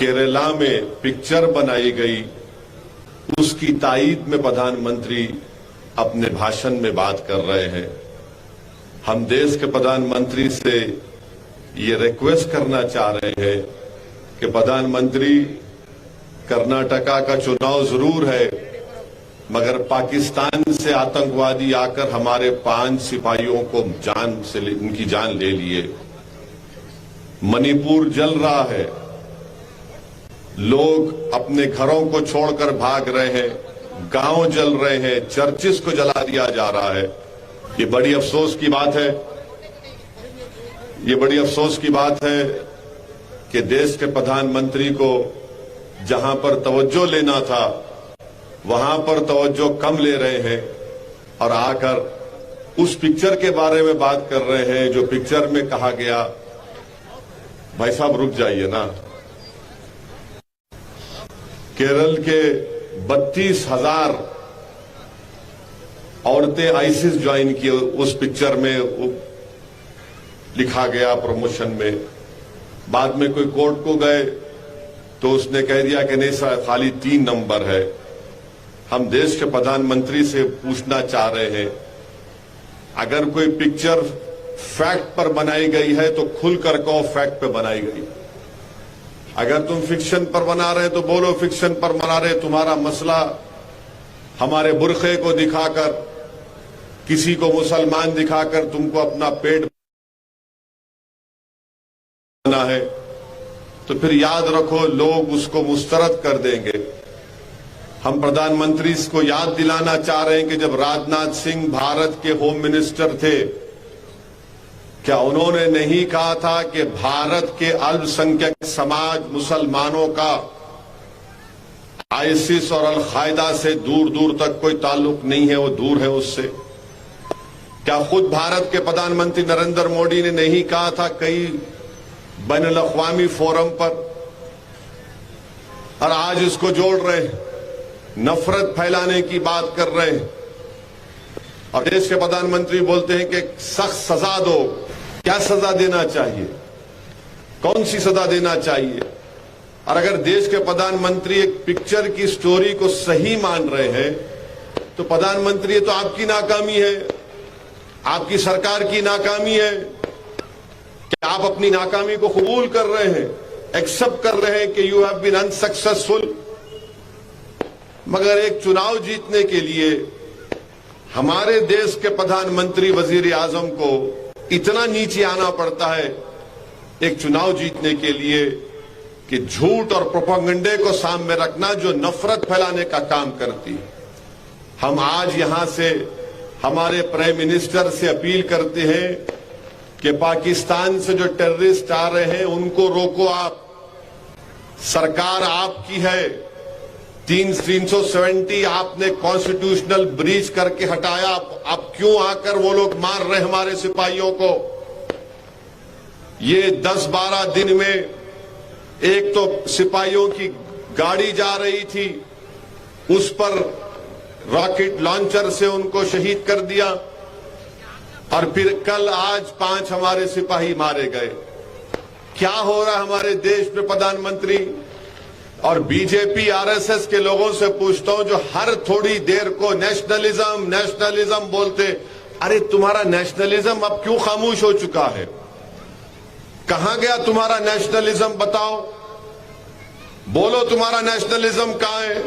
केरला में पिक्चर बनाई गई, उसकी तायीद में प्रधानमंत्री अपने भाषण में बात कर रहे हैं। हम देश के प्रधानमंत्री से ये रिक्वेस्ट करना चाह रहे हैं कि प्रधानमंत्री, कर्नाटका का चुनाव जरूर है, मगर पाकिस्तान से आतंकवादी आकर हमारे 5 सिपाहियों को उनकी जान ले लिए। मणिपुर जल रहा है, लोग अपने घरों को छोड़कर भाग रहे हैं, गांव जल रहे हैं, चर्चिस को जला दिया जा रहा है। ये बड़ी अफसोस की बात है, ये बड़ी अफसोस की बात है कि देश के प्रधानमंत्री को जहां पर तवज्जो लेना था वहां पर तवज्जो कम ले रहे हैं और आकर उस पिक्चर के बारे में बात कर रहे हैं जो पिक्चर में कहा गया। भाई साहब रुक जाइए ना। केरल के 32,000 औरतें आईसिस ज्वाइन की उस पिक्चर में लिखा गया प्रमोशन में। बाद में कोई कोर्ट को गए तो उसने कह दिया कि नहीं सर, खाली 3 नंबर है। हम देश के प्रधानमंत्री से पूछना चाह रहे हैं, अगर कोई पिक्चर फैक्ट पर बनाई गई है तो खुलकर कहो फैक्ट पे बनाई गई। अगर तुम फिक्शन पर बना रहे तो बोलो फिक्शन पर बना रहे। तुम्हारा मसला हमारे बुरखे को दिखाकर, किसी को मुसलमान दिखाकर तुमको अपना पेट बना है, तो फिर याद रखो लोग उसको मुस्तरद कर देंगे। हम प्रधानमंत्री को याद दिलाना चाह रहे हैं कि जब राजनाथ सिंह भारत के होम मिनिस्टर थे, क्या उन्होंने नहीं कहा था कि भारत के अल्पसंख्यक समाज मुसलमानों का आईसिस और अल कायदा से दूर दूर तक कोई ताल्लुक नहीं है, वो दूर है उससे? क्या खुद भारत के प्रधानमंत्री नरेंद्र मोदी ने नहीं कहा था कई बैनुल अक़वामी फोरम पर? और आज इसको जोड़ रहे हैं, नफरत फैलाने की बात कर रहे हैं और देश के प्रधानमंत्री बोलते हैं कि सख्त सजा दो। क्या सजा देना चाहिए? कौन सी सजा देना चाहिए? और अगर देश के प्रधानमंत्री एक पिक्चर की स्टोरी को सही मान रहे हैं तो प्रधानमंत्री, तो आपकी नाकामी है, आपकी सरकार की नाकामी है। क्या आप अपनी नाकामी को कबूल कर रहे हैं, एक्सेप्ट कर रहे हैं कि यू हैव बीन अनसक्सेसफुल? मगर एक चुनाव जीतने के लिए हमारे देश के प्रधानमंत्री वजीर आजम को इतना नीचे आना पड़ता है एक चुनाव जीतने के लिए कि झूठ और प्रोपेगेंडे को सामने रखना जो नफरत फैलाने का काम करती है। हम आज यहां से हमारे प्राइम मिनिस्टर से अपील करते हैं कि पाकिस्तान से जो टेररिस्ट आ रहे हैं उनको रोको आप। सरकार आपकी है। 370 आपने कॉन्स्टिट्यूशनल ब्रीच करके हटाया। अब क्यों आकर वो लोग मार रहे हमारे सिपाहियों को? ये 10-12 दिन में एक तो सिपाहियों की गाड़ी जा रही थी, उस पर रॉकेट लॉन्चर से उनको शहीद कर दिया और फिर कल आज 5 हमारे सिपाही मारे गए। क्या हो रहा है हमारे देश में प्रधानमंत्री? और बीजेपी आरएसएस के लोगों से पूछता हूं जो हर थोड़ी देर को नेशनलिज्म नेशनलिज्म बोलते, अरे तुम्हारा नेशनलिज्म अब क्यों खामोश हो चुका है? कहां गया तुम्हारा नेशनलिज्म? बताओ, बोलो तुम्हारा नेशनलिज्म कहां है?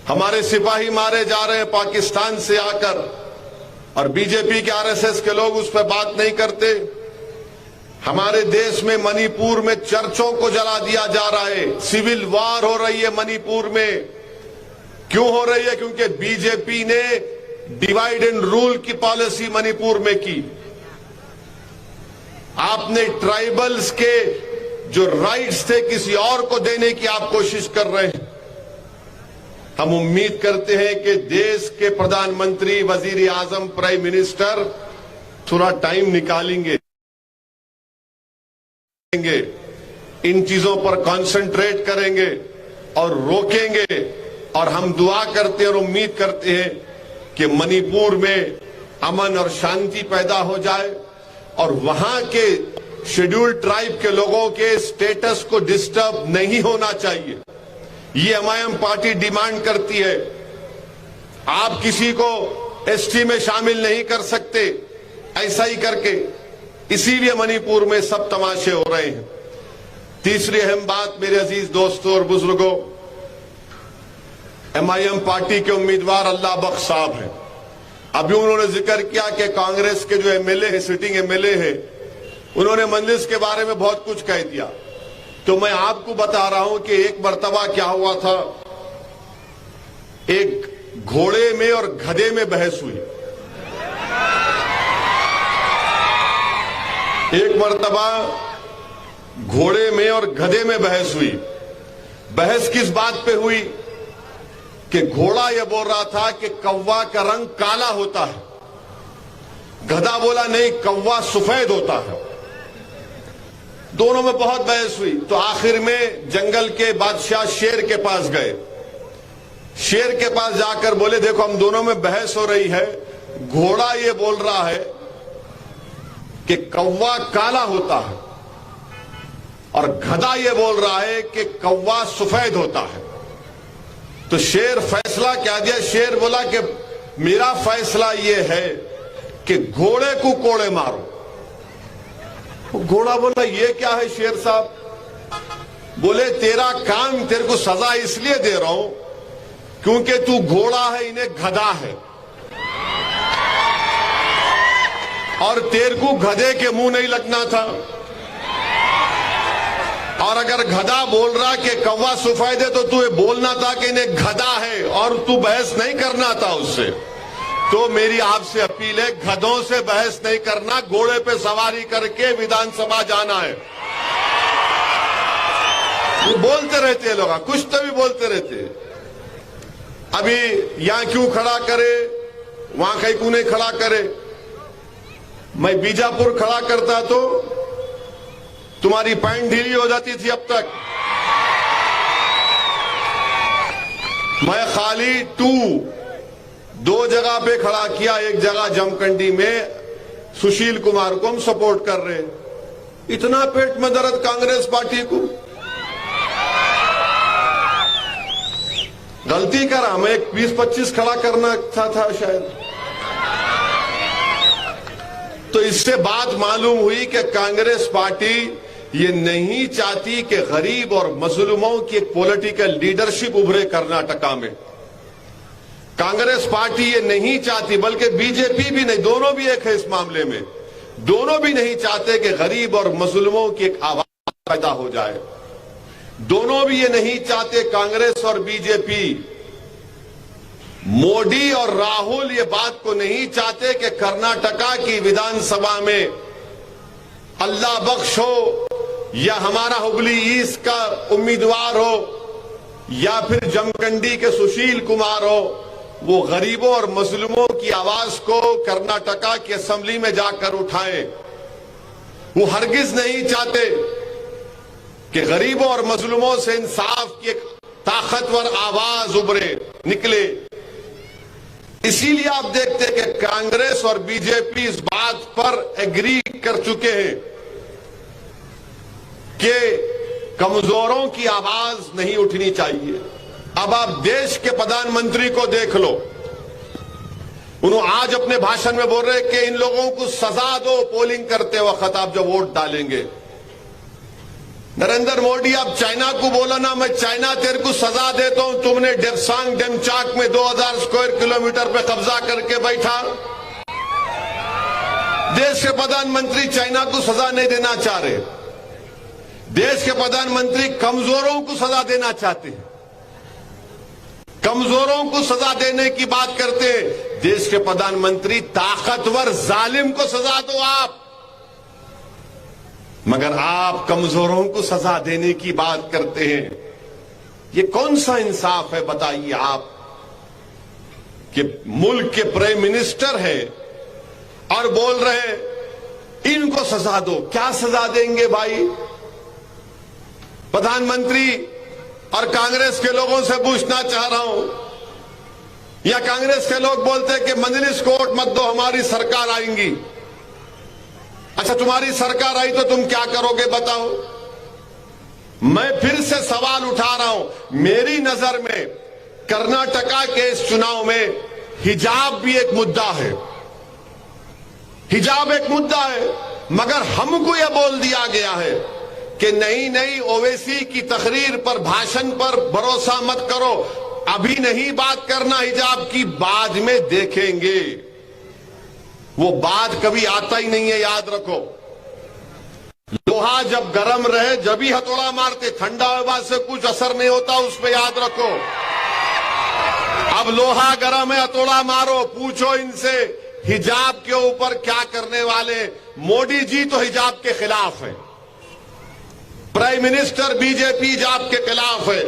हमारे सिपाही मारे जा रहे हैं पाकिस्तान से आकर और बीजेपी के आरएसएस के लोग उस पर बात नहीं करते। हमारे देश में मणिपुर में चर्चों को जला दिया जा रहा है, सिविल वार हो रही है मणिपुर में। क्यों हो रही है? क्योंकि बीजेपी ने डिवाइड एंड रूल की पॉलिसी मणिपुर में की। आपने ट्राइबल्स के जो राइट्स थे किसी और को देने की आप कोशिश कर रहे हैं। हम उम्मीद करते हैं कि देश के प्रधानमंत्री, वजीर आजम, प्राइम मिनिस्टर थोड़ा टाइम निकालेंगे, इन चीजों पर कंसंट्रेट करेंगे और रोकेंगे। और हम दुआ करते हैं और उम्मीद करते हैं कि मणिपुर में अमन और शांति पैदा हो जाए और वहां के शेड्यूल्ड ट्राइब के लोगों के स्टेटस को डिस्टर्ब नहीं होना चाहिए। ये एमआईएम पार्टी डिमांड करती है। आप किसी को एसटी में शामिल नहीं कर सकते ऐसा ही करके, इसीलिए मणिपुर में सब तमाशे हो रहे हैं। तीसरी अहम बात मेरे अजीज दोस्तों और बुजुर्गों, एमआईएम पार्टी के उम्मीदवार अल्लाह बख्श साहब हैं। अभी उन्होंने जिक्र किया कि कांग्रेस के जो एमएलए है, सिटिंग एमएलए है, उन्होंने मजलिस के बारे में बहुत कुछ कह दिया। तो मैं आपको बता रहा हूं कि एक मर्तबा क्या हुआ था, एक घोड़े में और गधे में बहस हुई। एक मर्तबा घोड़े में और गधे में बहस हुई। बहस किस बात पे हुई कि घोड़ा यह बोल रहा था कि कौवा का रंग काला होता है, गधा बोला नहीं कौवा सफेद होता है। दोनों में बहुत बहस हुई। तो आखिर में जंगल के बादशाह शेर के पास गए। शेर के पास जाकर बोले देखो हम दोनों में बहस हो रही है, घोड़ा ये बोल रहा है कि कौवा काला होता है और गधा ये बोल रहा है कि कौवा सफेद होता है। तो शेर फैसला क्या दिया? शेर बोला कि मेरा फैसला ये है कि घोड़े को कोड़े मारो। घोड़ा बोला ये क्या है शेर साहब? बोले तेरा काम, तेरे को सजा इसलिए दे रहा हूं क्योंकि तू घोड़ा है, इन्हें गधा है, और तेरे को गधे के मुंह नहीं लगना था। और अगर गधा बोल रहा कि कौवा सफेद है तो तू ये बोलना था कि इन्हें गधा है, और तू बहस नहीं करना था उससे। तो मेरी आपसे अपील है, गधों से बहस नहीं करना, घोड़े पे सवारी करके विधानसभा जाना है। वो बोलते रहते हैं लोग, कुछ तो भी बोलते रहते हैं। अभी यहां क्यों खड़ा करे, वहां कहीं क्यों नहीं खड़ा करे? मैं बीजापुर खड़ा करता तो तुम्हारी पैंट ढीली हो जाती थी अब तक। मैं खाली दो जगह पे खड़ा किया। एक जगह जमखंडी में सुशील कुमार को हम सपोर्ट कर रहे हैं। इतना पेट में दर्द कांग्रेस पार्टी को, गलती करा। मैं 20-25 खड़ा करना था शायद। तो इससे बात मालूम हुई कि कांग्रेस पार्टी ये नहीं चाहती कि गरीब और मजलूमों की एक पॉलिटिकल लीडरशिप उभरे कर्नाटका में। कांग्रेस पार्टी ये नहीं चाहती, बल्कि बीजेपी भी नहीं, दोनों भी एक है इस मामले में। दोनों भी नहीं चाहते कि गरीब और मजलूमों की एक आवाज पैदा हो जाए। दोनों भी ये नहीं चाहते, कांग्रेस और बीजेपी, मोदी और राहुल ये बात को नहीं चाहते कि कर्नाटका की विधानसभा में अल्लाह बख्श हो या हमारा हुबली ईस्ट का उम्मीदवार हो या फिर जमखंडी के सुशील कुमार हो, वो गरीबों और मजलूमों की आवाज को कर्नाटका की असेंबली में जाकर उठाएं। वो हरगिज नहीं चाहते कि गरीबों और मजलूमों से इंसाफ की एक ताकतवर आवाज उभरे, निकले। इसीलिए आप देखते हैं कि कांग्रेस और बीजेपी इस बात पर एग्री कर चुके हैं कि कमजोरों की आवाज नहीं उठनी चाहिए। अब आप देश के प्रधानमंत्री को देख लो, उन्होंने आज अपने भाषण में बोल रहे कि इन लोगों को सजा दो पोलिंग करते वक्त, आप जब वोट डालेंगे। नरेंद्र मोदी, आप चाइना को बोला ना, मैं चाइना तेरे को सजा देता हूं, तुमने डेप्सांग डेमचाक में 2000 स्क्वायर किलोमीटर पे कब्जा करके बैठा। देश के प्रधानमंत्री चाइना को सजा नहीं देना चाह रहे। देश के प्रधानमंत्री कमजोरों को सजा देना चाहते हैं, कमजोरों को सजा देने की बात करते हैं। देश के प्रधानमंत्री ताकतवर जालिम को सजा दो आप, मगर आप कमजोरों को सजा देने की बात करते हैं। ये कौन सा इंसाफ है बताइए आप कि मुल्क के प्राइम मिनिस्टर है और बोल रहे हैं इनको सजा दो। क्या सजा देंगे भाई? प्रधानमंत्री और कांग्रेस के लोगों से पूछना चाह रहा हूं, या कांग्रेस के लोग बोलते हैं कि मजलिस कोर्ट मत दो, हमारी सरकार आएंगी। अच्छा, तुम्हारी सरकार आई तो तुम क्या करोगे बताओ? मैं फिर से सवाल उठा रहा हूं। मेरी नजर में कर्नाटका के इस चुनाव में हिजाब भी एक मुद्दा है, हिजाब एक मुद्दा है, मगर हमको यह बोल दिया गया है कि नहीं नहीं, ओवैसी की तकरीर पर, भाषण पर भरोसा मत करो, अभी नहीं बात करना हिजाब की, बाद में देखेंगे। वो बाद कभी आता ही नहीं है, याद रखो। लोहा जब गर्म रहे जब ही हथौड़ा मारते, ठंडा हवा से कुछ असर नहीं होता उस पर, याद रखो। अब लोहा गर्म है, हथौड़ा मारो। पूछो इनसे हिजाब के ऊपर क्या करने वाले। मोदी जी तो हिजाब के खिलाफ है, प्राइम मिनिस्टर बीजेपी हिजाब के खिलाफ है,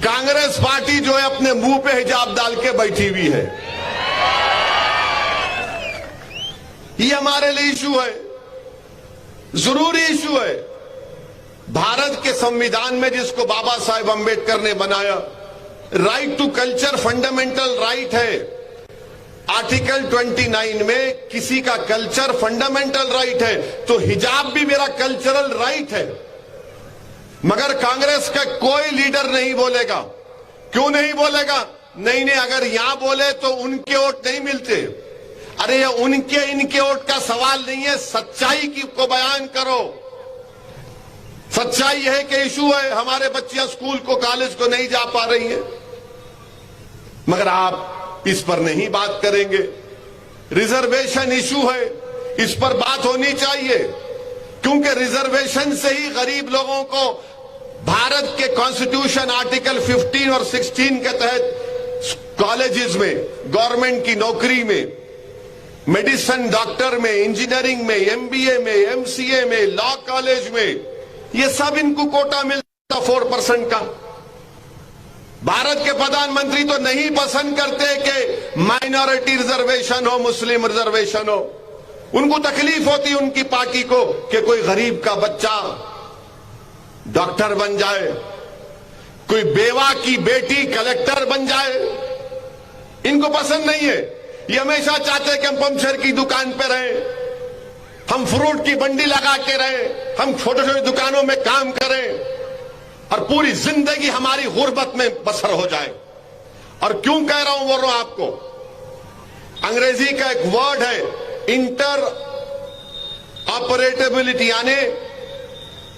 कांग्रेस पार्टी जो है अपने मुंह पे हिजाब डाल के बैठी हुई है। ये हमारे लिए इशू है, जरूरी इशू है। भारत के संविधान में जिसको बाबा साहेब अंबेडकर ने बनाया, right to culture fundamental right है। आर्टिकल 29 में किसी का कल्चर फंडामेंटल राइट है, तो हिजाब भी मेरा कल्चरल राइट है। मगर कांग्रेस का कोई लीडर नहीं बोलेगा। क्यों नहीं बोलेगा? नहीं नहीं, अगर यहां बोले तो उनके वोट नहीं मिलते। अरे ये उनके इनके वोट का सवाल नहीं है, सच्चाई की को बयान करो। सच्चाई है कि इशू है, हमारे बच्चियां स्कूल को, कॉलेज को नहीं जा पा रही हैं, मगर आप इस पर नहीं बात करेंगे। रिजर्वेशन इशू है, इस पर बात होनी चाहिए, क्योंकि रिजर्वेशन से ही गरीब लोगों को भारत के कॉन्स्टिट्यूशन आर्टिकल 15 और 16 के तहत कॉलेजेस में, गवर्नमेंट की नौकरी में, मेडिसिन डॉक्टर में, इंजीनियरिंग में, एमबीए में, एमसीए में, लॉ कॉलेज में, ये सब इनको कोटा मिलता 4% का। भारत के प्रधानमंत्री तो नहीं पसंद करते कि माइनॉरिटी रिजर्वेशन हो, मुस्लिम रिजर्वेशन हो। उनको तकलीफ होती उनकी पार्टी को कि कोई गरीब का बच्चा डॉक्टर बन जाए, कोई बेवा की बेटी कलेक्टर बन जाए। इनको पसंद नहीं है। ये हमेशा चाहते हैं कि हम पंचर की दुकान पे रहें, हम फ्रूट की बंडी लगा के रहें, हम छोटे छोटे दुकानों में काम करें और पूरी जिंदगी हमारी गुर्बत में बसर हो जाए। और क्यों कह रहा हूं, बोल रहा हूं आपको, अंग्रेजी का एक वर्ड है इंटर ऑपरेटेबिलिटी, यानी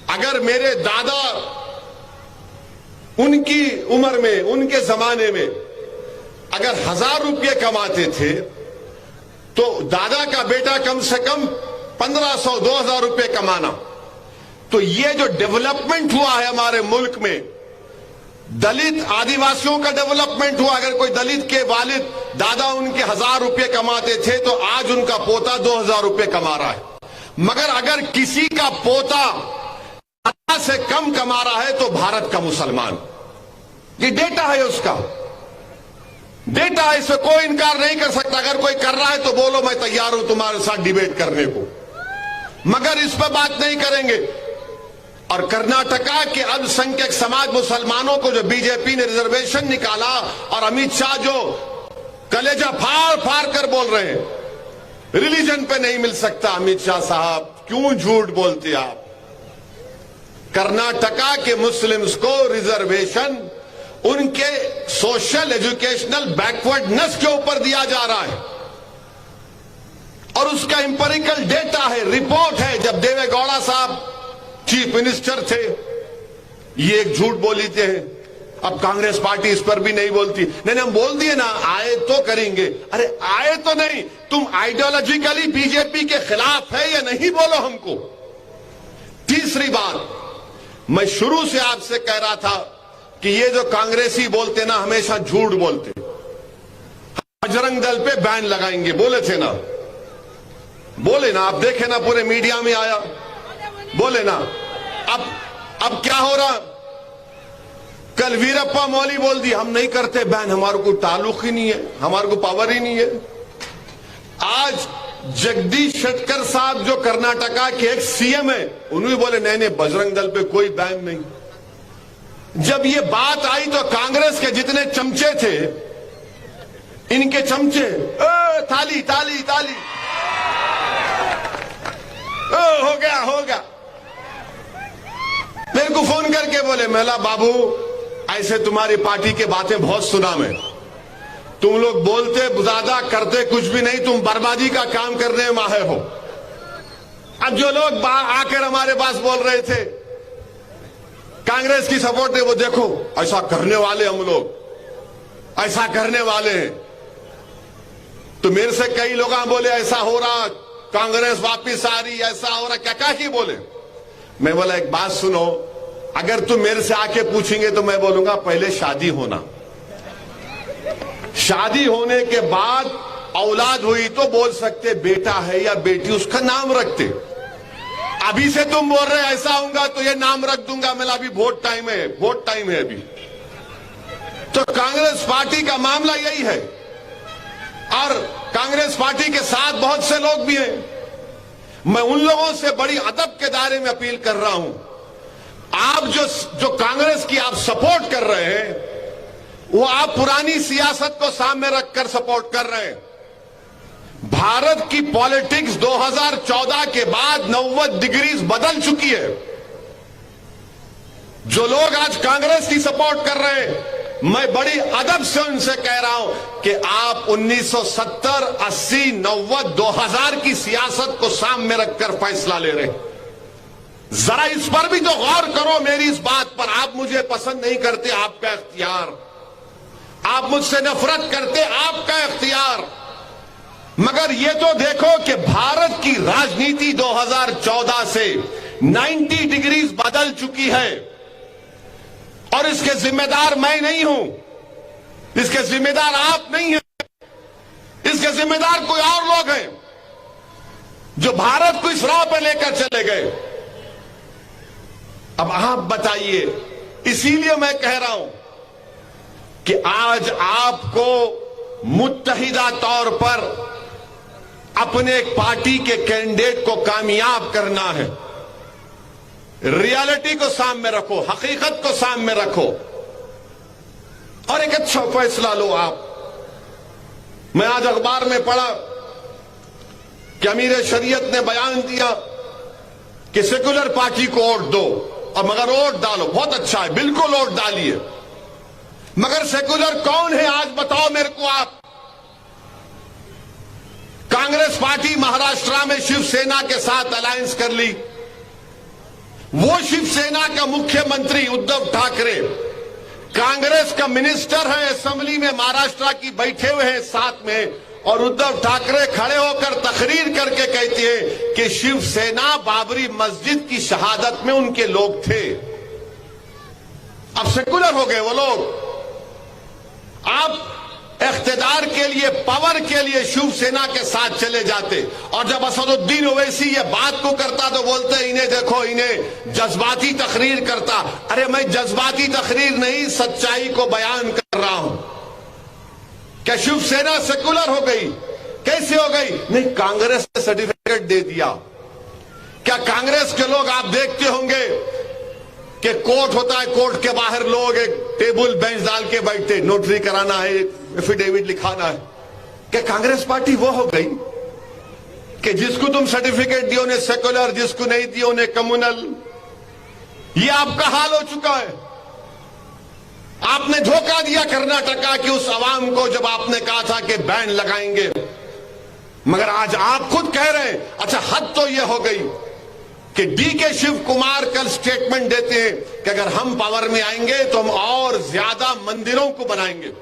अगर मेरे दादा उनकी उम्र में, उनके जमाने में अगर 1000 रुपये कमाते थे, तो दादा का बेटा कम से कम 1500-2000 रुपये कमाना। तो ये जो डेवलपमेंट हुआ है हमारे मुल्क में, दलित आदिवासियों का डेवलपमेंट हुआ। अगर कोई दलित के वालिद, दादा उनके 1000 रुपये कमाते थे, तो आज उनका पोता 2000 रुपये कमा रहा है। मगर अगर किसी का पोता दादा से कम कमा रहा है, तो भारत का मुसलमान, ये डेटा है, उसका डेटा है, इससे कोई इनकार नहीं कर सकता। अगर कोई कर रहा है तो बोलो, मैं तैयार हूं तुम्हारे साथ डिबेट करने को, मगर इस पर बात नहीं करेंगे। और कर्नाटका के अल्पसंख्यक समाज मुसलमानों को जो बीजेपी ने रिजर्वेशन निकाला, और अमित शाह जो कलेजा फाड़ फाड़ कर बोल रहे हैं, रिलीजन पे नहीं मिल सकता। अमित शाह साहब, क्यों झूठ बोलते आप? कर्नाटका के मुस्लिम्स को रिजर्वेशन उनके सोशल एजुकेशनल बैकवर्डनेस के ऊपर दिया जा रहा है, और उसका इंपेरिकल डेटा है, रिपोर्ट है। जब देवेगौड़ा साहब चीफ मिनिस्टर थे, ये एक झूठ बोली थे। अब कांग्रेस पार्टी इस पर भी नहीं बोलती। नहीं, हम बोल दिए ना, आए तो करेंगे। अरे आए तो नहीं, तुम आइडियोलॉजिकली बीजेपी के खिलाफ है या नहीं, बोलो हमको। तीसरी बात, मैं शुरू से आपसे कह रहा था कि ये जो कांग्रेसी बोलते ना, हमेशा झूठ बोलते। बजरंग दल पे बैन लगाएंगे बोले थे ना, बोले ना, आप देखे ना, पूरे मीडिया में आया, बोले ना। अब क्या हो रहा? कल वीरप्पा मौली बोल दी, हम नहीं करते बैन, हमारे को ताल्लुक ही नहीं है, हमारे को पावर ही नहीं है। आज जगदीश शेट्टर साहब जो कर्नाटका के एक सीएम है, उन्होंने बोले नहीं नहीं, बजरंग दल पे कोई बैन नहीं। जब ये बात आई तो कांग्रेस के जितने चमचे थे, इनके चमचे ताली ताली ताली, हो गया। मेरे को फोन करके बोले, मेला बाबू ऐसे तुम्हारी पार्टी के बातें बहुत सुना मैं, तुम लोग बोलते ज्यादा करते कुछ भी नहीं, तुम बर्बादी का काम करने में माहिर हो। अब जो लोग आकर हमारे पास बोल रहे थे कांग्रेस की सपोर्ट है, वो देखो ऐसा करने वाले हम लोग, ऐसा करने वाले हैं। तो मेरे से कई लोग बोले ऐसा हो रहा, कांग्रेस वापिस आ रही, ऐसा हो रहा, क्या ही बोले। मैं बोला एक बात सुनो, अगर तुम मेरे से आके पूछेंगे तो मैं बोलूंगा पहले शादी होना, शादी होने के बाद औलाद हुई तो बोल सकते बेटा है या बेटी, उसका नाम रखते। अभी से तुम बोल रहे ऐसा होगा तो ये नाम रख दूंगा, मेरा अभी वोट टाइम है अभी। तो कांग्रेस पार्टी का मामला यही है, और कांग्रेस पार्टी के साथ बहुत से लोग भी हैं। मैं उन लोगों से बड़ी अदब के दायरे में अपील कर रहा हूं, आप जो कांग्रेस की आप सपोर्ट कर रहे हैं, वो आप पुरानी सियासत को सामने रखकर सपोर्ट कर रहे हैं। भारत की पॉलिटिक्स 2014 के बाद 90 डिग्रीज बदल चुकी है। जो लोग आज कांग्रेस की सपोर्ट कर रहे हैं, मैं बड़ी अदब से उनसे कह रहा हूं कि आप 1970, 80, 90, 2000 की सियासत को सामने रखकर फैसला ले रहे हैं। जरा इस पर भी तो गौर करो, मेरी इस बात पर। आप मुझे पसंद नहीं करते, आपका इख्तियार, आप मुझसे नफरत करते, आपका इख्तियार, मगर ये तो देखो कि भारत की राजनीति 2014 से 90 डिग्रीज बदल चुकी है, और इसके जिम्मेदार मैं नहीं हूं, इसके जिम्मेदार आप नहीं हैं, इसके जिम्मेदार कोई और लोग हैं जो भारत को इस राह पर लेकर चले गए। अब आप बताइए, इसीलिए मैं कह रहा हूं कि आज आपको मुत्तहिदा तौर पर अपने एक पार्टी के कैंडिडेट को कामयाब करना है। रियलिटी को सामने रखो, हकीकत को सामने रखो, और एक अच्छा फैसला लो आप। मैं आज अखबार में पढ़ा कि अमीर शरीयत ने बयान दिया कि सेकुलर पार्टी को वोट दो, और मगर वोट डालो, बहुत अच्छा है, बिल्कुल वोट डालिए, मगर सेकुलर कौन है आज बताओ मेरे को आप। कांग्रेस पार्टी महाराष्ट्र में शिवसेना के साथ अलायंस कर ली। वो शिवसेना का मुख्यमंत्री उद्धव ठाकरे कांग्रेस का मिनिस्टर है, असेंबली में महाराष्ट्र की बैठे हुए हैं साथ में, और उद्धव ठाकरे खड़े होकर तकरीर करके कहते हैं कि शिवसेना बाबरी मस्जिद की शहादत में उनके लोग थे। अब सेकुलर हो गए वो लोग। आप इख्तिदार के लिए, पावर के लिए शिवसेना के साथ चले जाते, और जब असदुद्दीन ओवैसी ये बात को करता तो बोलते इन्हें देखो, इन्हें जज्बाती तकरीर करता। अरे मैं जज्बाती तकरीर नहीं, सच्चाई को बयान कर रहा हूं। क्या शिवसेना सेकुलर हो गई? कैसे हो गई? नहीं, कांग्रेस ने सर्टिफिकेट दे दिया। क्या कांग्रेस के लोग आप देखते होंगे कि कोर्ट होता है, कोर्ट के बाहर लोग एक टेबल बेंच डाल के बैठते, नोटरी कराना है, एफिडेविट लिखाना है। क्या कांग्रेस पार्टी वो हो गई कि जिसको तुम सर्टिफिकेट दियो उन्हें सेकुलर, जिसको नहीं दियो उन्हें कम्युनल? ये आपका हाल हो चुका है। आपने धोखा दिया कर्नाटका की उस आवाम को जब आपने कहा था कि बैन लगाएंगे, मगर आज आप खुद कह रहे हैं। अच्छा, हद तो यह हो गई कि डीके शिव कुमार कल स्टेटमेंट देते हैं कि अगर हम पावर में आएंगे तो हम और ज्यादा मंदिरों को बनाएंगे।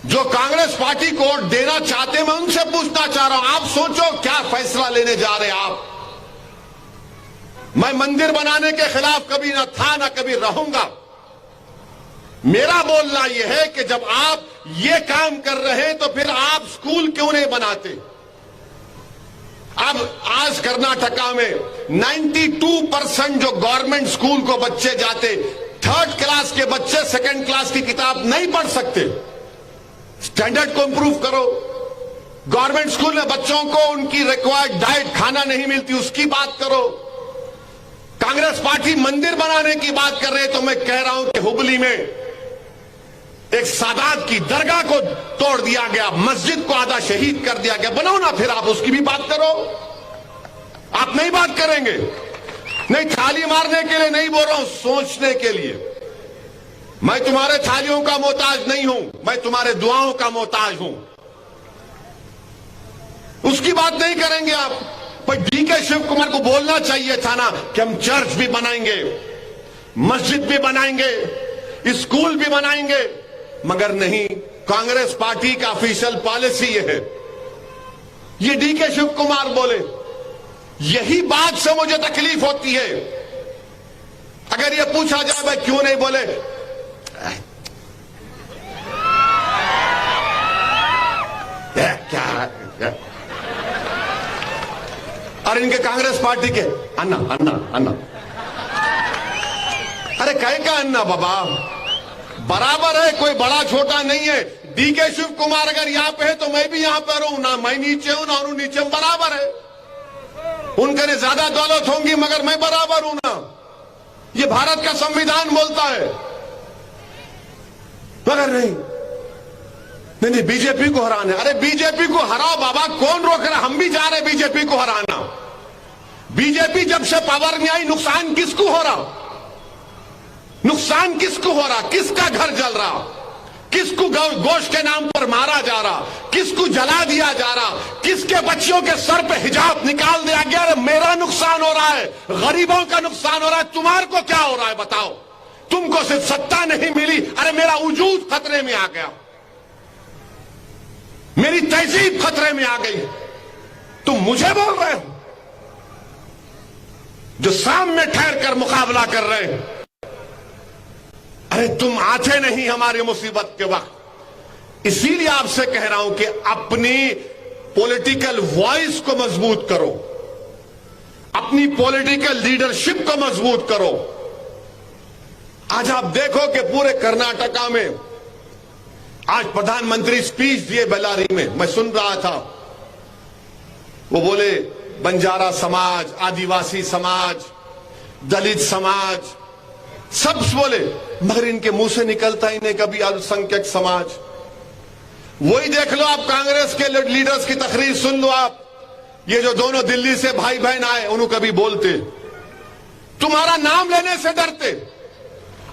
जो कांग्रेस पार्टी को वोट देना चाहते हैं, मैं उनसे पूछना चाह रहा हूं, आप सोचो क्या फैसला लेने जा रहे हैं आप। मैं मंदिर बनाने के खिलाफ कभी ना था ना कभी रहूंगा। मेरा बोलना यह है कि जब आप ये काम कर रहे हैं तो फिर आप स्कूल क्यों नहीं बनाते? अब आज कर्नाटका में 92% जो गवर्नमेंट स्कूल को बच्चे जाते, 3rd क्लास के बच्चे 2nd क्लास की किताब नहीं पढ़ सकते। स्टैंडर्ड को इंप्रूव करो। गवर्नमेंट स्कूल में बच्चों को उनकी रिक्वायर्ड डाइट खाना नहीं मिलती, उसकी बात करो। कांग्रेस पार्टी मंदिर बनाने की बात कर रहे, तो मैं कह रहा हूं कि हुबली में एक सादात की दरगाह को तोड़ दिया गया, मस्जिद को आधा शहीद कर दिया गया। बनाओ ना, फिर आप उसकी भी बात करो। आप नहीं बात करेंगे? नहीं, थाली मारने के लिए नहीं बोल रहा हूं, सोचने के लिए। मैं तुम्हारे थालियों का मोहताज नहीं हूं, मैं तुम्हारे दुआओं का मोहताज हूं। उसकी बात नहीं करेंगे आप। पर डीके शिव कुमार को बोलना चाहिए था ना कि हम चर्च भी बनाएंगे, मस्जिद भी बनाएंगे, स्कूल भी बनाएंगे। मगर नहीं, कांग्रेस पार्टी का ऑफिशियल पॉलिसी यह है। ये डीके शिव कुमार बोले, यही बात से मुझे तकलीफ होती है। अगर ये पूछा जाए भाई क्यों नहीं बोले, क्या और इनके कांग्रेस पार्टी के अन्ना अन्ना अन्ना, अरे कहे का अन्ना बाबा, बराबर है, कोई बड़ा छोटा नहीं है। डीके शिव कुमार अगर यहां पे है तो मैं भी यहां पर हूं ना, मैं नीचे हूं ना उन नीचे, बराबर है। उनके लिए ज्यादा दौलत होंगी मगर मैं बराबर हूं ना। ये भारत का संविधान बोलता है। मगर नहीं नहीं, बीजेपी को हराना। अरे बीजेपी को हराओ बाबा, कौन रोक रहा? हम भी जा रहे बीजेपी को हराना। बीजेपी जब से पावर में आई, नुकसान किसको हो रहा? नुकसान किसको हो रहा? किसका घर जल रहा? किसको गोश्त के नाम पर मारा जा रहा? किसको जला दिया जा रहा? किसके बच्चियों के सर पे हिजाब निकाल दिया गया? अरे मेरा नुकसान हो रहा है, गरीबों का नुकसान हो रहा है। तुम्हारे को क्या हो रहा है बताओ? तुमको सिर्फ सत्ता नहीं मिली, अरे मेरा वजूद खतरे में आ गया, मेरी तहजीब खतरे में आ गई। तुम मुझे बोल रहे हो जो सामने ठहर कर मुकाबला कर रहे हैं? अरे तुम आते नहीं हमारी मुसीबत के वक्त। इसीलिए आपसे कह रहा हूं कि अपनी पॉलिटिकल वॉइस को मजबूत करो, अपनी पॉलिटिकल लीडरशिप को मजबूत करो। आज आप देखो कि पूरे कर्नाटका में आज प्रधानमंत्री स्पीच दिए बेल्लारी में, मैं सुन रहा था। वो बोले बंजारा समाज, आदिवासी समाज, दलित समाज, सब बोले, मगर इनके मुंह से निकलता ही नहीं कभी अल्पसंख्यक समाज। वही देख लो आप, कांग्रेस के लीडर्स की तकरीर सुन लो आप। ये जो दोनों दिल्ली से भाई बहन आए, उन्होंने कभी बोलते, तुम्हारा नाम लेने से डरते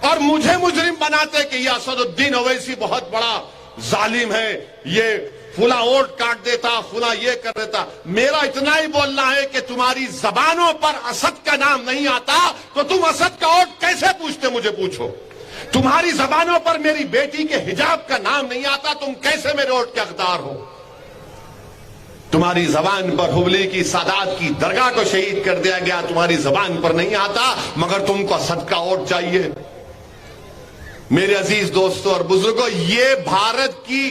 और मुझे मुजरिम बनाते कि ये असदुद्दीन ओवैसी बहुत बड़ा जालिम है, ये फुला वोट काट देता, फुला ये कर देता। मेरा इतना ही बोलना है कि तुम्हारी जबानों पर असद का नाम नहीं आता तो तुम असद का वोट कैसे पूछते? मुझे पूछो। तुम्हारी जबानों पर मेरी बेटी के हिजाब का नाम नहीं आता, तुम कैसे मेरे वोट के हकदार हो? तुम्हारी जबान पर हुबली की सादात की दरगाह को शहीद कर दिया गया, तुम्हारी जबान पर नहीं आता, मगर तुमको असद का वोट चाहिए। मेरे अजीज दोस्तों और बुजुर्गों, ये भारत की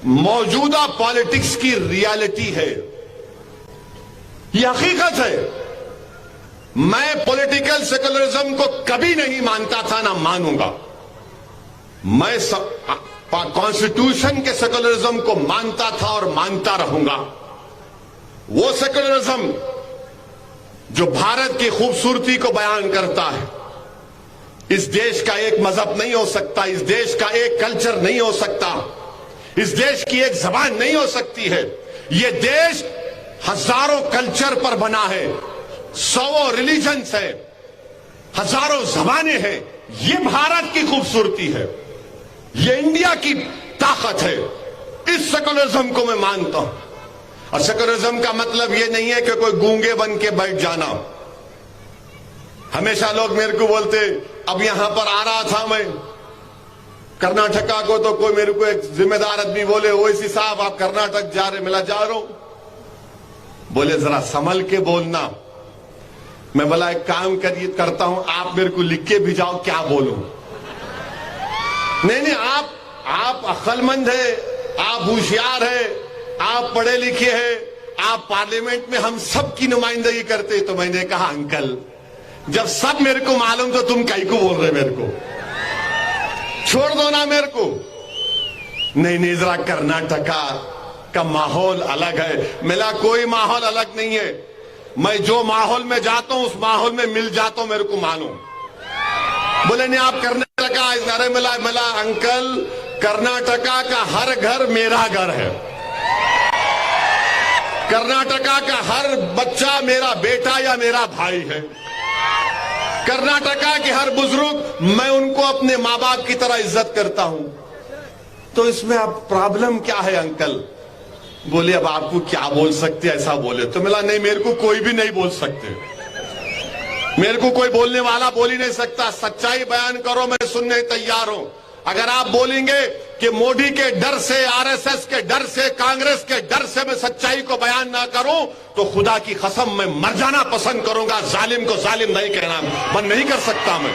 मौजूदा पॉलिटिक्स की रियलिटी है, ये हकीकत है। मैं पॉलिटिकल सेकुलरिज्म को कभी नहीं मानता था, ना मानूंगा। मैं कॉन्स्टिट्यूशन के सेकुलरिज्म को मानता था और मानता रहूंगा। वो सेकुलरिज्म जो भारत की खूबसूरती को बयान करता है। इस देश का एक मजहब नहीं हो सकता, इस देश का एक कल्चर नहीं हो सकता, इस देश की एक जबान नहीं हो सकती है। ये देश हजारों कल्चर पर बना है, सौ रिलीजन्स है, हजारों जबानें हैं। ये भारत की खूबसूरती है, ये इंडिया की ताकत है। इस सेकुलरिज्म को मैं मानता हूं। और सेकुलरिज्म का मतलब ये नहीं है कि कोई गूंगे बन के बैठ जाना। हमेशा लोग मेरे को बोलते, अब यहां पर आ रहा था मैं कर्नाटका को, तो कोई मेरे को एक जिम्मेदार आदमी बोले, ओवैसी साहब आप कर्नाटक जा रहे? मिला जा रहा हूं। बोले जरा संभल के बोलना। मैं बोला एक काम करिए, करता हूं, आप मेरे को लिख के भिजाओ क्या बोलूं। नहीं, आप अक्लमंद है, आप होशियार है, आप पढ़े लिखे हैं, आप पार्लियामेंट में हम सब की नुमाइंदगी करते। तो मैंने कहा अंकल, जब सब मेरे को मालूम तो तुम कहीं को बोल रहे मेरे को? छोड़ दो ना मेरे को। नहीं, जरा कर्नाटका का माहौल अलग है। मेरा कोई माहौल अलग नहीं है। मैं जो माहौल में जाता हूं उस माहौल में मिल जाता हूं, मेरे को मालूम। बोले नहीं आप कर्नाटका, अरे मिला अंकल, कर्नाटका का हर घर मेरा घर है। कर्नाटका का हर बच्चा मेरा बेटा या मेरा भाई है। कर्नाटका के हर बुजुर्ग, मैं उनको अपने मां बाप की तरह इज्जत करता हूं। तो इसमें अब प्रॉब्लम क्या है अंकल? बोले अब आपको क्या बोल सकते, ऐसा बोले तो मिला नहीं, मेरे को कोई भी नहीं बोल सकते, मेरे को कोई बोलने वाला बोल ही नहीं सकता। सच्चाई बयान करो, मैं सुनने तैयार हूं। अगर आप बोलेंगे कि मोदी के डर से, आरएसएस के डर से, कांग्रेस के डर से मैं सच्चाई को बयान ना करूं, तो खुदा की कसम मैं मर जाना पसंद करूंगा। जालिम को जालिम नहीं कहना मैं नहीं कर सकता। मैं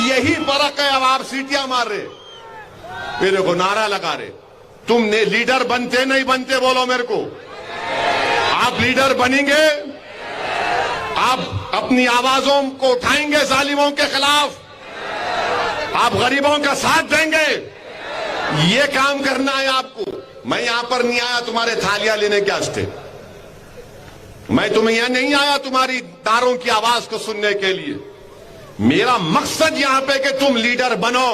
यही फर्क है। अब आप सीटियां मार रहे, मेरे को नारा लगा रहे, तुमने लीडर बनते नहीं बनते बोलो मेरे को। आप लीडर बनेंगे, आप अपनी आवाजों को उठाएंगे जालिमों के खिलाफ, आप गरीबों का साथ देंगे, ये काम करना है आपको। मैं यहां पर नहीं आया तुम्हारे थालियां लेने के वास्ते, मैं तुम्हें यहां नहीं आया तुम्हारी तारों की आवाज को सुनने के लिए। मेरा मकसद यहां पे कि तुम लीडर बनो।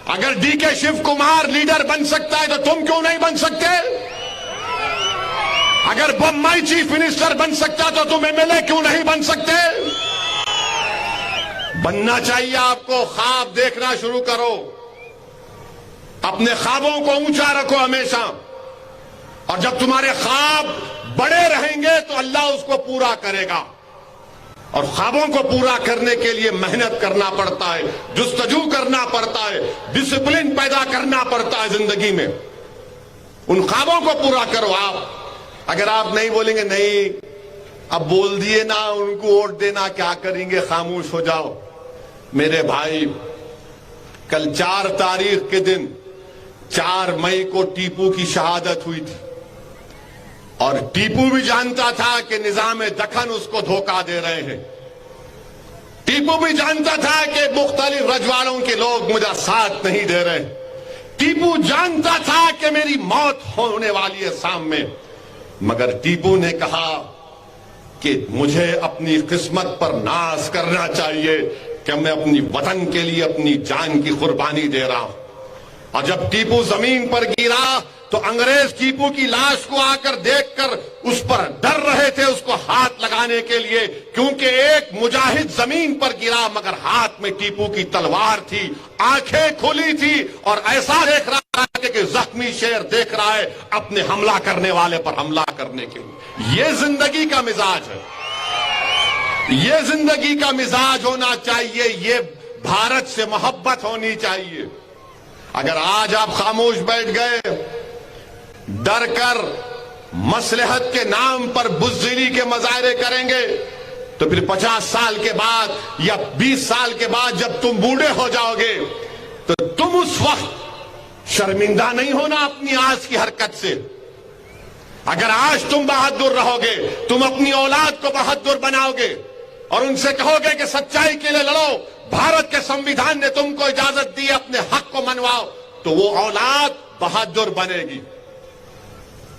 अगर डीके शिव कुमार लीडर बन सकता है तो तुम क्यों नहीं बन सकते? अगर बम्बई चीफ मिनिस्टर बन सकता तो तुम एमएलए क्यों नहीं बन सकते? बनना चाहिए आपको। ख्वाब देखना शुरू करो, अपने ख्वाबों को ऊंचा रखो हमेशा, और जब तुम्हारे ख्वाब बड़े रहेंगे तो अल्लाह उसको पूरा करेगा। और ख्वाबों को पूरा करने के लिए मेहनत करना पड़ता है, जुस्तजू करना पड़ता है, डिसिप्लिन पैदा करना पड़ता है जिंदगी में। उन ख्वाबों को पूरा करो आप। अगर आप नहीं बोलेंगे, नहीं अब बोल दिए ना, उनको वोट देना, क्या करेंगे, खामोश हो जाओ। मेरे भाई, कल 4 तारीख के दिन 4 मई को टीपू की शहादत हुई थी, और टीपू भी जानता था कि निजाम दखन उसको धोखा दे रहे हैं। टीपू भी जानता था कि मुख्तलिफ रजवाड़ों के लोग मुझे साथ नहीं दे रहे। टीपू जानता था कि मेरी मौत होने वाली है सामने, मगर टीपू ने कहा कि मुझे अपनी किस्मत पर नाज करना चाहिए कि मैं अपनी वतन के लिए अपनी जान की कुर्बानी दे रहा हूं। और जब टीपू जमीन पर गिरा तो अंग्रेज टीपू की लाश को आकर देखकर उस पर डर रहे थे उसको हाथ लगाने के लिए, क्योंकि एक मुजाहिद जमीन पर गिरा मगर हाथ में टीपू की तलवार थी, आंखें खुली थी, और ऐसा देख रहा है कि जख्मी शेर देख रहा है अपने हमला करने वाले पर हमला करने के लिए। ये जिंदगी का मिजाज है, ये जिंदगी का मिजाज होना चाहिए, ये भारत से मोहब्बत होनी चाहिए। अगर आज आप खामोश बैठ गए, डर कर मसलहत के नाम पर बुज़दिली के मजाहरे करेंगे, तो फिर 50 साल के बाद या 20 साल के बाद जब तुम बूढ़े हो जाओगे तो तुम उस वक्त शर्मिंदा नहीं होना अपनी आज की हरकत से। अगर आज तुम बहादुर रहोगे, तुम अपनी औलाद को बहादुर बनाओगे और उनसे कहोगे कि सच्चाई के लिए लड़ो, भारत के संविधान ने तुमको इजाजत दी, अपने हक को मनवाओ, तो वो औलाद बहादुर बनेगी,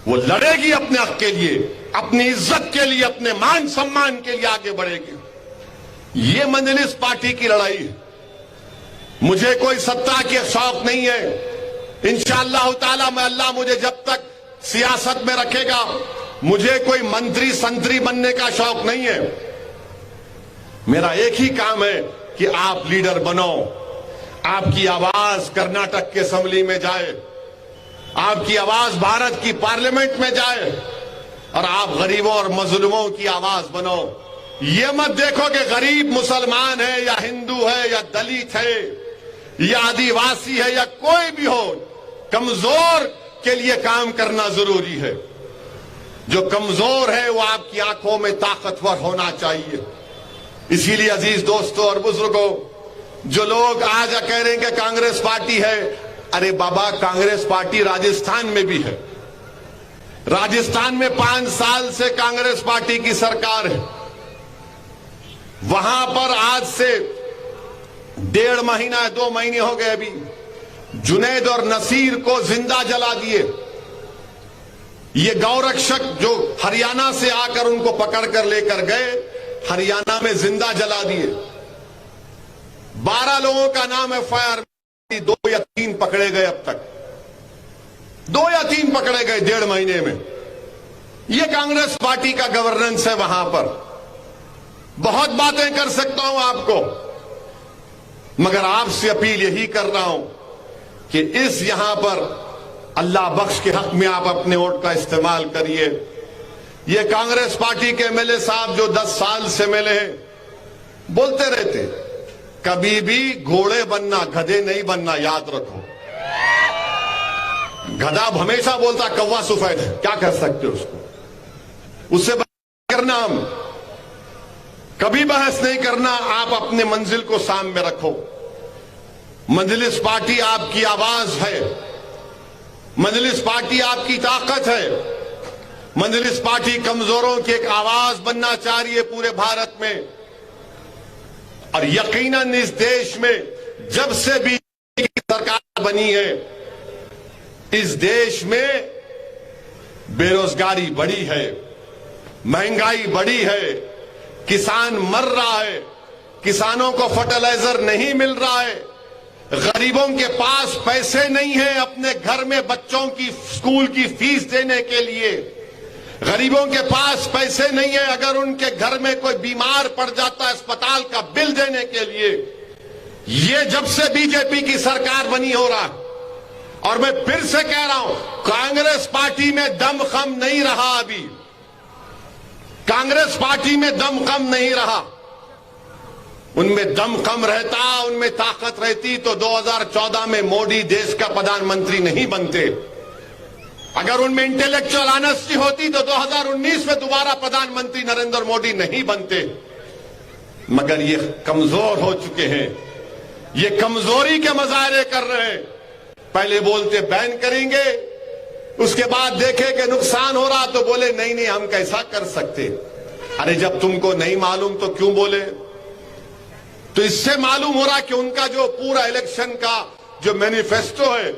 वो लड़ेगी अपने हक के लिए, अपनी इज्जत के लिए, अपने मान सम्मान के लिए आगे बढ़ेगी। ये मजलिस पार्टी की लड़ाई है। मुझे कोई सत्ता के शौक नहीं है। इंशाअल्लाह ताला मैं, अल्लाह मुझे जब तक सियासत में रखेगा, मुझे कोई मंत्री संतरी बनने का शौक नहीं है। मेरा एक ही काम है कि आप लीडर बनो, आपकी आवाज कर्नाटक के असेंबली में जाए, आपकी आवाज भारत की पार्लियामेंट में जाए, और आप गरीबों और मजलूमों की आवाज बनो। ये मत देखो कि गरीब मुसलमान है या हिंदू है या दलित है या आदिवासी है या कोई भी हो, कमजोर के लिए काम करना जरूरी है। जो कमजोर है वो आपकी आंखों में ताकतवर होना चाहिए। इसीलिए अजीज दोस्तों और बुजुर्गों, जो लोग आज कह रहे हैं कि कांग्रेस पार्टी है, अरे बाबा, कांग्रेस पार्टी राजस्थान में भी है। राजस्थान में 5 साल से कांग्रेस पार्टी की सरकार है। वहां पर आज से 1.5 महीना 2 महीने हो गए अभी, जुनैद और नसीर को जिंदा जला दिए। ये गौरक्षक जो हरियाणा से आकर उनको पकड़कर लेकर गए, हरियाणा में जिंदा जला दिए। 12 लोगों का नाम FIR, 2 या 3 पकड़े गए अब तक। 2 या 3 पकड़े गए 1.5 महीने में। ये कांग्रेस पार्टी का गवर्नेंस है। वहां पर बहुत बातें कर सकता हूं आपको, मगर आपसे अपील यही कर रहा हूं कि इस यहां पर अल्लाह बख्श के हक में आप अपने वोट का इस्तेमाल करिए। ये कांग्रेस पार्टी के एमएलए साहब जो 10 साल से मिले हैं, बोलते रहते कभी भी घोड़े बनना, गधे नहीं बनना, याद रखो। गधा हमेशा बोलता कौवा सफेद है, क्या कर सकते हो उसको, उससे करना। हम कभी बहस नहीं करना, आप अपने मंजिल को सामने रखो। मजलिस पार्टी आपकी आवाज है, मजलिस पार्टी आपकी ताकत है। मजलिस पार्टी कमजोरों की एक आवाज बनना चाह रही है पूरे भारत में। और यकीनन इस देश में जब से बीजेपी की सरकार बनी है, इस देश में बेरोजगारी बढ़ी है, महंगाई बढ़ी है, किसान मर रहा है, किसानों को फर्टिलाइजर नहीं मिल रहा है, गरीबों के पास पैसे नहीं है अपने घर में बच्चों की स्कूल की फीस देने के लिए, गरीबों के पास पैसे नहीं है अगर उनके घर में कोई बीमार पड़ जाता है अस्पताल का बिल देने के लिए। ये जब से बीजेपी की सरकार बनी हो रहा है। और मैं फिर से कह रहा हूं, कांग्रेस पार्टी में दमखम नहीं रहा। अभी कांग्रेस पार्टी में दमखम नहीं रहा। उनमें दम कम रहता, उनमें ताकत रहती तो 2014 में मोदी देश का प्रधानमंत्री नहीं बनते। अगर उनमें इंटेलेक्चुअल ऑनेस्टी होती तो 2019 में दोबारा प्रधानमंत्री नरेंद्र मोदी नहीं बनते। मगर ये कमजोर हो चुके हैं, ये कमजोरी के मुजाहरे कर रहे हैं। पहले बोलते बैन करेंगे, उसके बाद देखे कि नुकसान हो रहा तो बोले नहीं नहीं हम कैसा कर सकते। अरे जब तुमको नहीं मालूम तो क्यों बोले। तो इससे मालूम हो रहा कि उनका जो पूरा इलेक्शन का जो मैनिफेस्टो है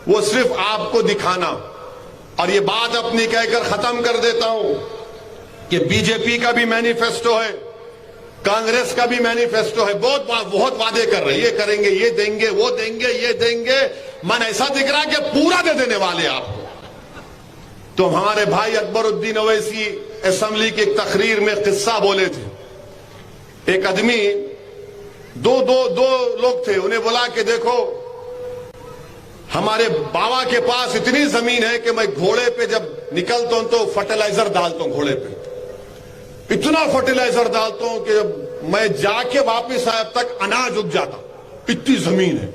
वो सिर्फ आपको दिखाना। और ये बात अपनी कहकर खत्म कर देता हूं कि बीजेपी का भी मैनिफेस्टो है, कांग्रेस का भी मैनिफेस्टो है। बहुत वादे कर रहे हैं, ये करेंगे, ये देंगे, वो देंगे, ये देंगे। मन ऐसा दिख रहा है कि पूरा दे देने वाले आपको। तो हमारे भाई अकबरुद्दीन ओवैसी असेंबली की एक तकरीर में किस्सा बोले थे। एक आदमी दो लोग थे, उन्हें बोला कि देखो हमारे बाबा के पास इतनी जमीन है कि मैं घोड़े पे जब निकलता हूं तो फर्टिलाइजर डालता हूं घोड़े पे, इतना फर्टिलाइजर डालता हूं कि जब मैं जाके वापस आया तक अनाज उग जाता, इतनी जमीन है।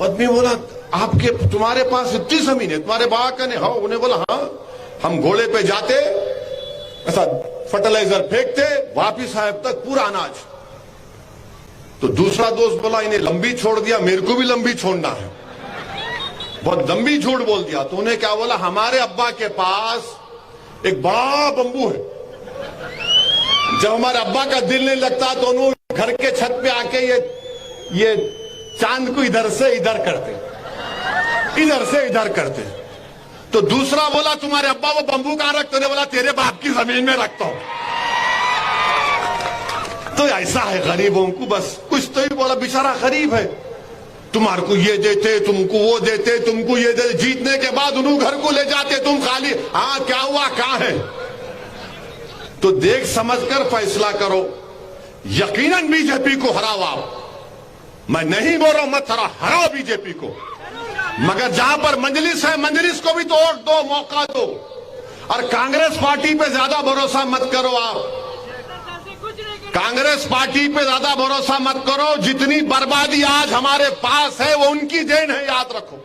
आदमी बोला आपके तुम्हारे पास इतनी जमीन है, तुम्हारे बाबा का नहीं? हाँ। उन्हें बोला हाँ, हम घोड़े पे जाते ऐसा फर्टिलाइजर फेंकते, वापिस आए तक पूरा अनाज। तो दूसरा दोस्त बोला इन्हें लंबी छोड़ दिया, मेरे को भी लंबी छोड़ना है। बहुत लंबी झूठ बोल दिया। तो उन्हें क्या बोला, हमारे अब्बा के पास एक बड़ा बंबू है, जब हमारे अब्बा का दिल नहीं लगता तो उन्होंने घर के छत पे आके ये चांद को इधर से इधर करते, इधर से इधर करते। तो दूसरा बोला तुम्हारे अब्बा वो बंबू कहां रखते? उन्हें बोला तेरे बाप की जमीन में रखता हूं। तो ऐसा है गरीबों को, बस कुछ तो ही बोला, बेचारा गरीब है, तुम्हारे को ये देते, तुमको वो देते, तुमको ये देते, जीतने के बाद उन्होंने घर को ले जाते, तुम खाली हाँ क्या हुआ कहां है। तो देख समझकर फैसला करो। यकीनन बीजेपी को हराओ आप, मैं नहीं बोल रहा हूं मत हराओ बीजेपी को, मगर जहां पर मजलिस है मजलिस को भी तो वोट दो, मौका दो। और कांग्रेस पार्टी पे ज्यादा भरोसा मत करो आप, कांग्रेस पार्टी पे ज्यादा भरोसा मत करो। जितनी बर्बादी आज हमारे पास है वो उनकी देन है, याद रखो।